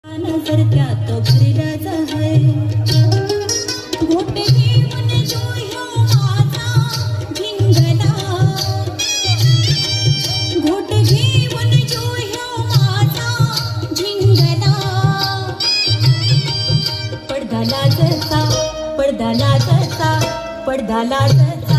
नजर त्यात भरलाच आहे घोटे घेऊन जो ह्यो माझा धिंगला घोटे घेऊन जो ह्यो माझा धिंगला पडदा लाजता पडदा लाजता पडदा लाजता